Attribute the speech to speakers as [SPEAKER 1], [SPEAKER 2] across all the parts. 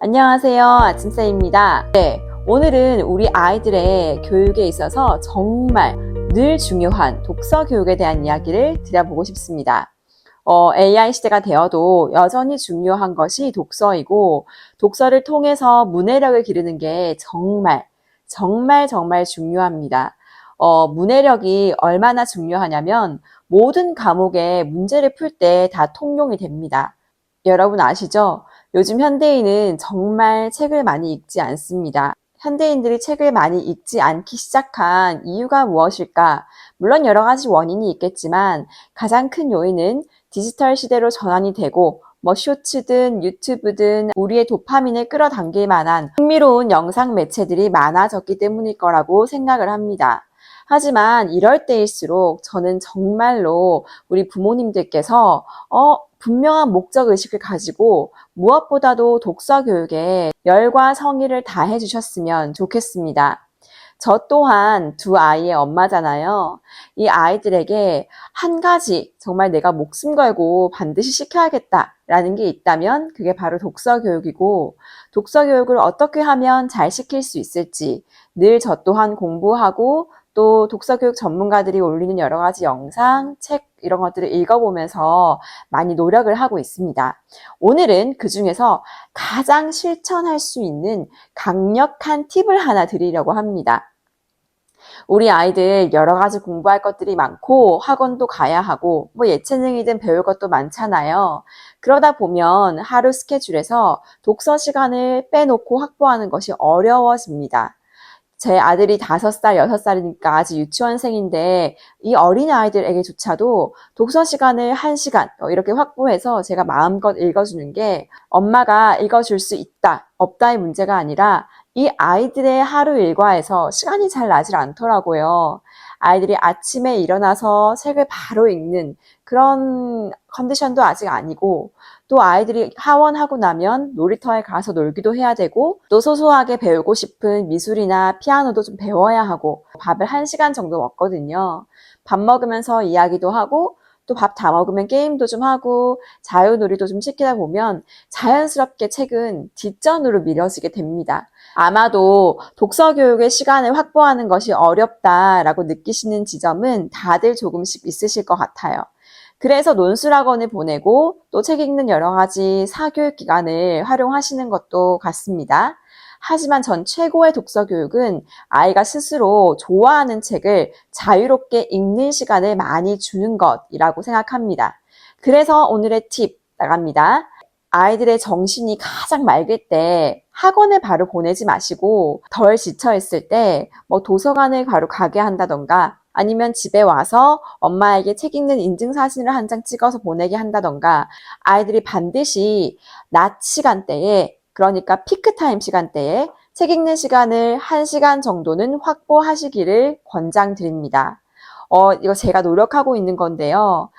[SPEAKER 1] 안녕하세요. 아침쌤입니다. 네, 오늘은 우리 아이들의 교육에 있어서 정말 늘 중요한 독서 교육에 대한 이야기를 드려보고 싶습니다. AI 시대가 되어도 여전히 중요한 것이 독서이고, 독서를 통해서 문해력을 기르는 게 정말 중요합니다. 문해력이 얼마나 중요하냐면 모든 과목에 문제를 풀 때 다 통용이 됩니다. 여러분 아시죠? 요즘 현대인은 정말 책을 많이 읽지 않습니다. 현대인들이 책을 많이 읽지 않기 시작한 이유가 무엇일까? 물론 여러 가지 원인이 있겠지만 가장 큰 요인은 디지털 시대로 전환이 되고 쇼츠든 유튜브든 우리의 도파민을 끌어당길 만한 흥미로운 영상 매체들이 많아졌기 때문일 거라고 생각을 합니다. 하지만 이럴 때일수록 저는 정말로 우리 부모님들께서 분명한 목적의식을 가지고 무엇보다도 독서 교육에 열과 성의를 다해 주셨으면 좋겠습니다. 저 또한 두 아이의 엄마잖아요. 이 아이들에게 한 가지 정말 내가 목숨 걸고 반드시 시켜야겠다라는 게 있다면 그게 바로 독서 교육이고, 독서 교육을 어떻게 하면 잘 시킬 수 있을지 늘 저 또한 공부하고 또 독서교육 전문가들이 올리는 여러 가지 영상, 책 이런 것들을 읽어보면서 많이 노력을 하고 있습니다. 오늘은 그 중에서 가장 실천할 수 있는 강력한 팁을 하나 드리려고 합니다. 우리 아이들 여러 가지 공부할 것들이 많고 학원도 가야 하고 예체능이든 배울 것도 많잖아요. 그러다 보면 하루 스케줄에서 독서 시간을 빼놓고 확보하는 것이 어려워집니다. 제 아들이 5살, 6살이니까 아직 유치원생인데 이 어린아이들에게조차도 독서 시간을 1시간 이렇게 확보해서 제가 마음껏 읽어주는 게 엄마가 읽어줄 수 있다, 없다의 문제가 아니라 이 아이들의 하루 일과에서 시간이 잘 나질 않더라고요. 아이들이 아침에 일어나서 책을 바로 읽는 그런 컨디션도 아직 아니고, 또 아이들이 하원하고 나면 놀이터에 가서 놀기도 해야 되고, 또 소소하게 배우고 싶은 미술이나 피아노도 좀 배워야 하고, 밥을 1시간 정도 먹거든요. 밥 먹으면서 이야기도 하고, 또 밥 다 먹으면 게임도 좀 하고 자유놀이도 좀 시키다 보면 자연스럽게 책은 뒷전으로 미뤄지게 됩니다. 아마도 독서 교육의 시간을 확보하는 것이 어렵다라고 느끼시는 지점은 다들 조금씩 있으실 것 같아요. 그래서 논술학원을 보내고 또 책 읽는 여러 가지 사교육 기관을 활용하시는 것도 같습니다. 하지만 전 최고의 독서 교육은 아이가 스스로 좋아하는 책을 자유롭게 읽는 시간을 많이 주는 것이라고 생각합니다. 그래서 오늘의 팁 나갑니다. 아이들의 정신이 가장 맑을 때 학원에 바로 보내지 마시고 덜 지쳐있을 때 도서관을 바로 가게 한다던가 아니면 집에 와서 엄마에게 책 읽는 인증사진을 한 장 찍어서 보내게 한다던가 아이들이 반드시 낮 시간대에, 그러니까 피크타임 시간대에 책 읽는 시간을 1시간 정도는 확보하시기를 권장드립니다. 이거 제가 노력하고 있는 건데요.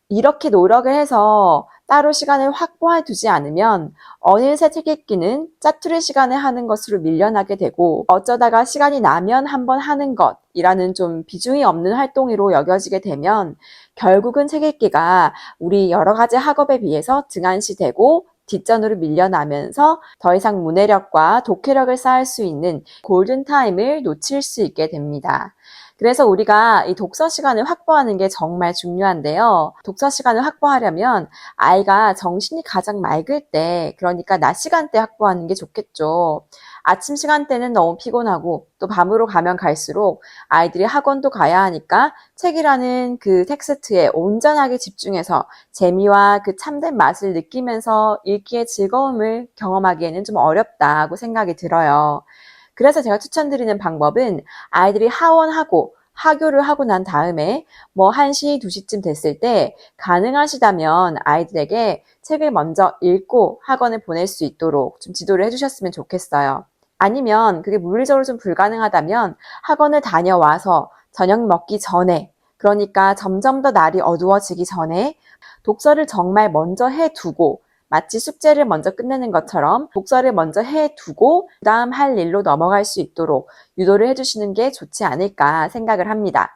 [SPEAKER 1] 이렇게 노력을 해서 따로 시간을 확보해 두지 않으면 어느새 책 읽기는 짜투리 시간에 하는 것으로 밀려나게 되고 어쩌다가 시간이 나면 한번 하는 것이라는 좀 비중이 없는 활동으로 여겨지게 되면 결국은 책 읽기가 우리 여러 가지 학업에 비해서 등한시되고 뒷전으로 밀려나면서 더 이상 문해력과 독해력을 쌓을 수 있는 골든타임을 놓칠 수 있게 됩니다. 그래서 우리가 이 독서 시간을 확보하는 게 정말 중요한데요. 독서 시간을 확보하려면 아이가 정신이 가장 맑을 때, 그러니까 낮 시간대 확보하는 게 좋겠죠. 아침 시간대는 너무 피곤하고 또 밤으로 가면 갈수록 아이들이 학원도 가야 하니까 책이라는 그 텍스트에 온전하게 집중해서 재미와 그 참된 맛을 느끼면서 읽기의 즐거움을 경험하기에는 좀 어렵다고 생각이 들어요. 그래서 제가 추천드리는 방법은 아이들이 하원하고 하교를 하고 난 다음에 1시, 2시쯤 됐을 때 가능하시다면 아이들에게 책을 먼저 읽고 학원을 보낼 수 있도록 좀 지도를 해주셨으면 좋겠어요. 아니면 그게 물리적으로 좀 불가능하다면 학원을 다녀와서 저녁 먹기 전에, 그러니까 점점 더 날이 어두워지기 전에 독서를 정말 먼저 해두고, 마치 숙제를 먼저 끝내는 것처럼 독서를 먼저 해두고 그 다음 할 일로 넘어갈 수 있도록 유도를 해주시는 게 좋지 않을까 생각을 합니다.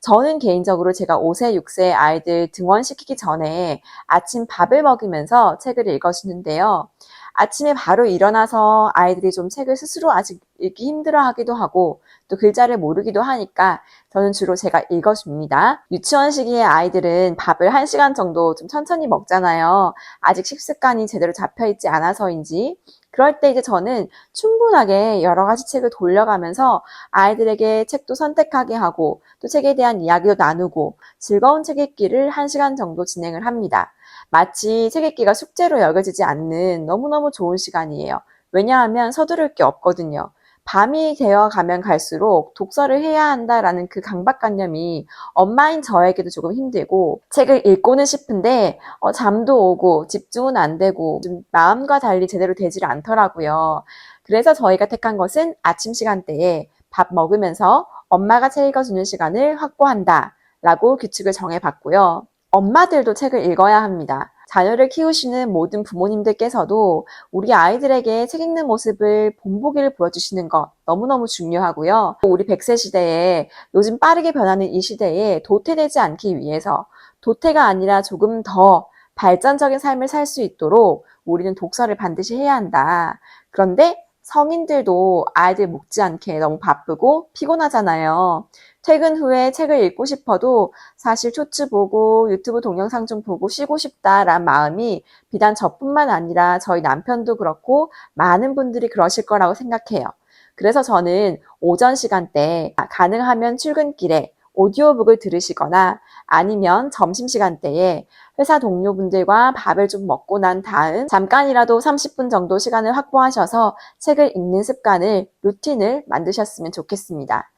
[SPEAKER 1] 저는 개인적으로 제가 5세, 6세 아이들 등원시키기 전에 아침 밥을 먹이면서 책을 읽어주는데요. 아침에 바로 일어나서 아이들이 좀 책을 스스로 아직 읽기 힘들어하기도 하고 또 글자를 모르기도 하니까 저는 주로 제가 읽어줍니다. 유치원 시기의 아이들은 밥을 1시간 정도 좀 천천히 먹잖아요. 아직 식습관이 제대로 잡혀있지 않아서인지. 그럴 때 이제 저는 충분하게 여러 가지 책을 돌려가면서 아이들에게 책도 선택하게 하고 또 책에 대한 이야기도 나누고 즐거운 책 읽기를 1시간 정도 진행을 합니다. 마치 책 읽기가 숙제로 여겨지지 않는 너무너무 좋은 시간이에요. 왜냐하면 서두를 게 없거든요. 밤이 되어 가면 갈수록 독서를 해야 한다라는 그 강박관념이 엄마인 저에게도 조금 힘들고 책을 읽고는 싶은데 잠도 오고 집중은 안 되고 좀 마음과 달리 제대로 되질 않더라고요. 그래서 저희가 택한 것은 아침 시간대에 밥 먹으면서 엄마가 책 읽어주는 시간을 확보한다 라고 규칙을 정해봤고요. 엄마들도 책을 읽어야 합니다. 자녀를 키우시는 모든 부모님들께서도 우리 아이들에게 책 읽는 모습을 본보기를 보여주시는 것 너무너무 중요하고요. 우리 100세 시대에 요즘 빠르게 변하는 이 시대에 도태되지 않기 위해서 도태가 아니라 조금 더 발전적인 삶을 살 수 있도록 우리는 독서를 반드시 해야 한다. 그런데 성인들도 아이들 못지않게 너무 바쁘고 피곤하잖아요. 퇴근 후에 책을 읽고 싶어도 사실 쇼츠 보고 유튜브 동영상 좀 보고 쉬고 싶다라는 마음이 비단 저뿐만 아니라 저희 남편도 그렇고 많은 분들이 그러실 거라고 생각해요. 그래서 저는 오전 시간대 가능하면 출근길에 오디오북을 들으시거나 아니면 점심시간대에 회사 동료분들과 밥을 좀 먹고 난 다음 잠깐이라도 30분 정도 시간을 확보하셔서 책을 읽는 습관을, 루틴을 만드셨으면 좋겠습니다.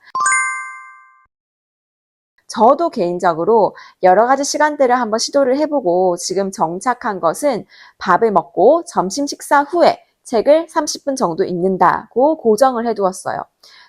[SPEAKER 1] 저도 개인적으로 여러 가지 시간대를 한번 시도를 해보고 지금 정착한 것은 밥을 먹고 점심 식사 후에 책을 30분 정도 읽는다고 고정을 해두었어요.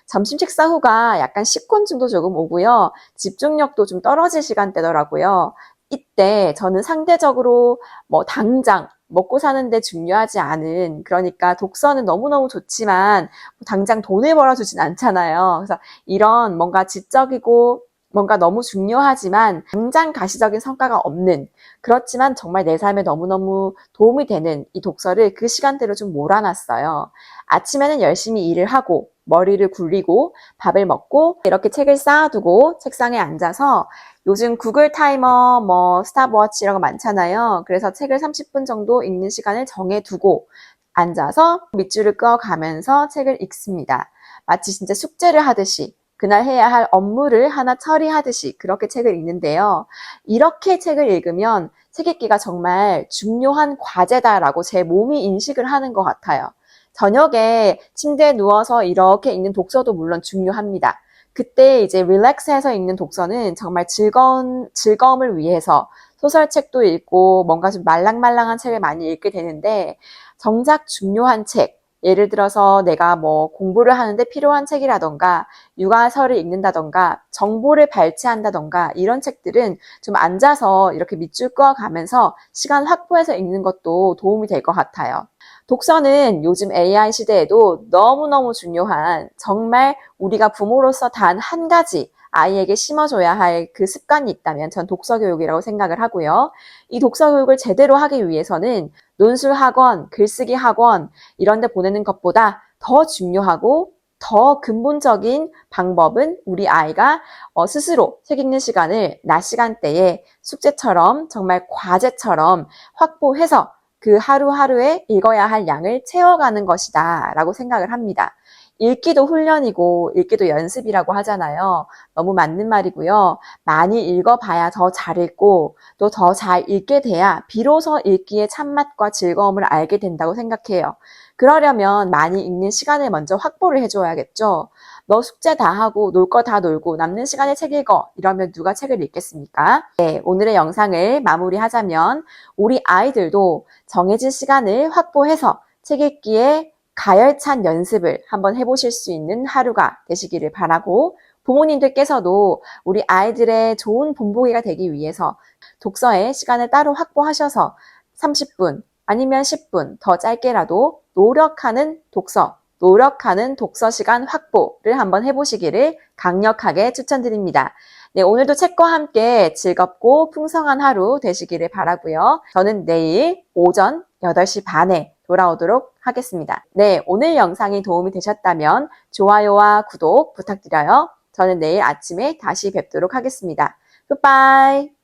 [SPEAKER 1] 점심 식사 후가 약간 식곤증도 조금 오고요. 집중력도 좀 떨어질 시간대더라고요. 이때 저는 상대적으로 당장 먹고 사는데 중요하지 않은, 그러니까 독서는 너무너무 좋지만 당장 돈을 벌어주진 않잖아요. 그래서 이런 뭔가 지적이고 뭔가 너무 중요하지만 당장 가시적인 성과가 없는, 그렇지만 정말 내 삶에 너무너무 도움이 되는 이 독서를 그 시간대로 좀 몰아놨어요. 아침에는 열심히 일을 하고 머리를 굴리고 밥을 먹고 이렇게 책을 쌓아두고 책상에 앉아서 요즘 구글 타이머, 스탑워치 이런 거 많잖아요. 그래서 책을 30분 정도 읽는 시간을 정해두고 앉아서 밑줄을 그어가면서 책을 읽습니다. 마치 진짜 숙제를 하듯이 그날 해야 할 업무를 하나 처리하듯이 그렇게 책을 읽는데요. 이렇게 책을 읽으면 책 읽기가 정말 중요한 과제다라고 제 몸이 인식을 하는 것 같아요. 저녁에 침대에 누워서 이렇게 읽는 독서도 물론 중요합니다. 그때 이제 릴렉스해서 읽는 독서는 정말 즐거움을 위해서 소설책도 읽고 뭔가 좀 말랑말랑한 책을 많이 읽게 되는데 정작 중요한 책, 예를 들어서 내가 공부를 하는데 필요한 책이라던가 육아서를 읽는다던가 정보를 발췌한다던가 이런 책들은 좀 앉아서 이렇게 밑줄 그어가면서 시간 확보해서 읽는 것도 도움이 될 것 같아요. 독서는 요즘 AI 시대에도 너무너무 중요한, 정말 우리가 부모로서 단 한 가지 아이에게 심어줘야 할 그 습관이 있다면 전 독서 교육이라고 생각을 하고요. 이 독서 교육을 제대로 하기 위해서는 논술 학원, 글쓰기 학원 이런 데 보내는 것보다 더 중요하고 더 근본적인 방법은 우리 아이가 스스로 책 읽는 시간을 낮 시간대에 숙제처럼 정말 과제처럼 확보해서 그 하루하루에 읽어야 할 양을 채워가는 것이다 라고 생각을 합니다. 읽기도 훈련이고 읽기도 연습이라고 하잖아요. 너무 맞는 말이고요. 많이 읽어봐야 더 잘 읽고 또 더 잘 읽게 돼야 비로소 읽기의 참맛과 즐거움을 알게 된다고 생각해요. 그러려면 많이 읽는 시간을 먼저 확보를 해줘야겠죠. 너 숙제 다 하고 놀 거 다 놀고 남는 시간에 책 읽어 이러면 누가 책을 읽겠습니까? 네, 오늘의 영상을 마무리하자면 우리 아이들도 정해진 시간을 확보해서 책 읽기에 가열찬 연습을 한번 해보실 수 있는 하루가 되시기를 바라고, 부모님들께서도 우리 아이들의 좋은 본보기가 되기 위해서 독서의 시간을 따로 확보하셔서 30분 아니면 10분 더 짧게라도 노력하는 독서 시간 확보를 한번 해보시기를 강력하게 추천드립니다. 네, 오늘도 책과 함께 즐겁고 풍성한 하루 되시기를 바라고요. 저는 내일 오전 8시 반에 돌아오도록 하겠습니다. 네, 오늘 영상이 도움이 되셨다면 좋아요와 구독 부탁드려요. 저는 내일 아침에 다시 뵙도록 하겠습니다. 굿바이.